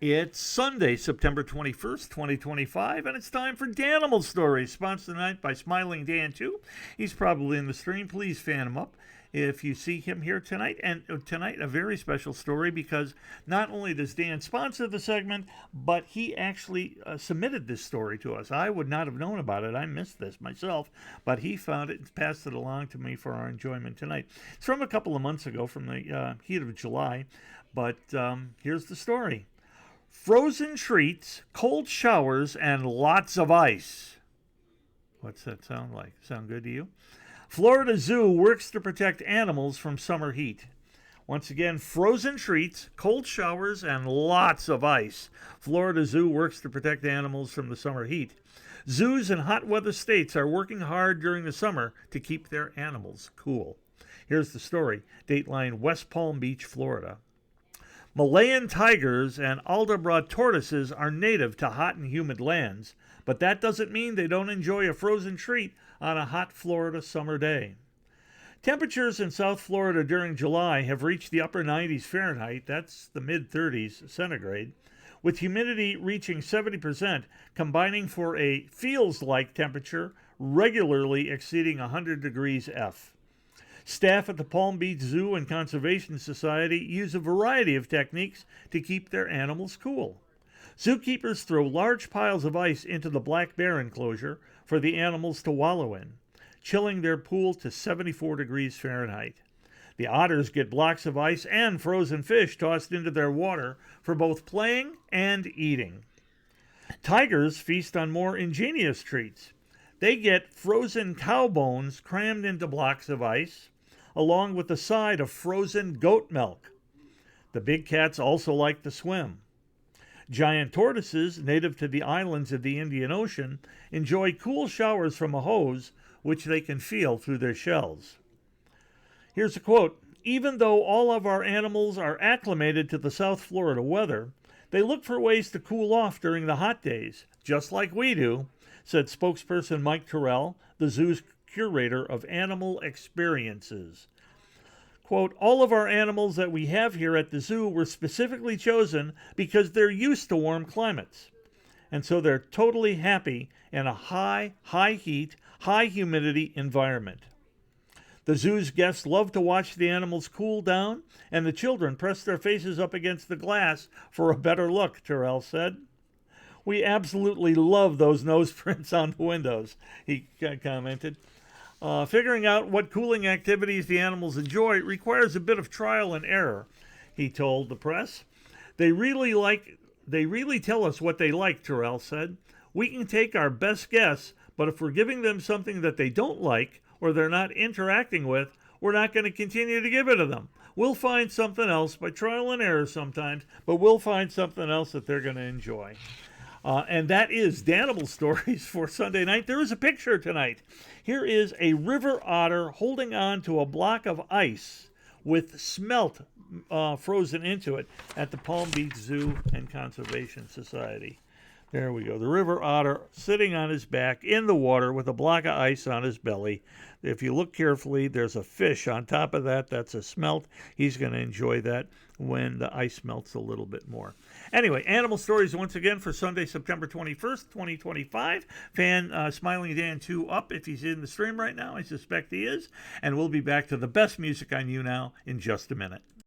It's Sunday, September 21st, 2025, and it's time for Danimal Stories, sponsored tonight by Smiling Dan, too. He's probably in the stream. Please fan him up if you see him here tonight. And tonight, a very special story because not only does Dan sponsor the segment, but he actually submitted this story to us. I would not have known about it. I missed this myself, but he found it and passed it along to me for our enjoyment tonight. It's from a couple of months ago, from the heat of July, but here's the story. Frozen treats, cold showers, and lots of ice. What's that sound like? Sound good to you? Florida Zoo works to protect animals from summer heat. Once again, frozen treats, cold showers, and lots of ice. Florida Zoo works to protect animals from the summer heat. Zoos in hot weather states are working hard during the summer to keep their animals cool. Here's the story. Dateline West Palm Beach, Florida. Malayan tigers and Aldabra tortoises are native to hot and humid lands, but that doesn't mean they don't enjoy a frozen treat on a hot Florida summer day. Temperatures in South Florida during July have reached the upper 90s Fahrenheit, that's the mid-30s centigrade, with humidity reaching 70%, combining for a feels-like temperature regularly exceeding 100 degrees F. Staff at the Palm Beach Zoo and Conservation Society use a variety of techniques to keep their animals cool. Zookeepers throw large piles of ice into the black bear enclosure for the animals to wallow in, chilling their pool to 74 degrees Fahrenheit. The otters get blocks of ice and frozen fish tossed into their water for both playing and eating. Tigers feast on more ingenious treats. They get frozen cow bones crammed into blocks of ice, along with a side of frozen goat milk. The big cats also like to swim. Giant tortoises, native to the islands of the Indian Ocean, enjoy cool showers from a hose, which they can feel through their shells. Here's a quote. Even though all of our animals are acclimated to the South Florida weather, they look for ways to cool off during the hot days, just like we do, said spokesperson Mike Terrell, the zoo's curator of animal experiences. Quote, all of our animals that we have here at the zoo were specifically chosen because they're used to warm climates. And so they're totally happy in a high heat, high humidity environment. The zoo's guests love to watch the animals cool down, and the children press their faces up against the glass for a better look, Terrell said. We absolutely love those nose prints on the windows, he commented. Figuring out what cooling activities the animals enjoy requires a bit of trial and error, he told the press. They really tell us what they like, Terrell said. We can take our best guess, but if we're giving them something that they don't like or they're not interacting with, we're not going to continue to give it to them. We'll find something else by trial and error sometimes, but we'll find something else that they're going to enjoy. And that is Danimal Stories for Sunday night. There is a picture tonight. Here is a river otter holding on to a block of ice with smelt frozen into it at the Palm Beach Zoo and Conservation Society. There we go. The river otter sitting on his back in the water with a block of ice on his belly. If you look carefully, there's a fish on top of that. That's a smelt. He's going to enjoy that when the ice melts a little bit more. Anyway, Animal Stories once again for Sunday, September 21st, 2025. Fan Smiling Dan 2 up if he's in the stream right now. I suspect he is. And we'll be back to the best music on You Now in just a minute.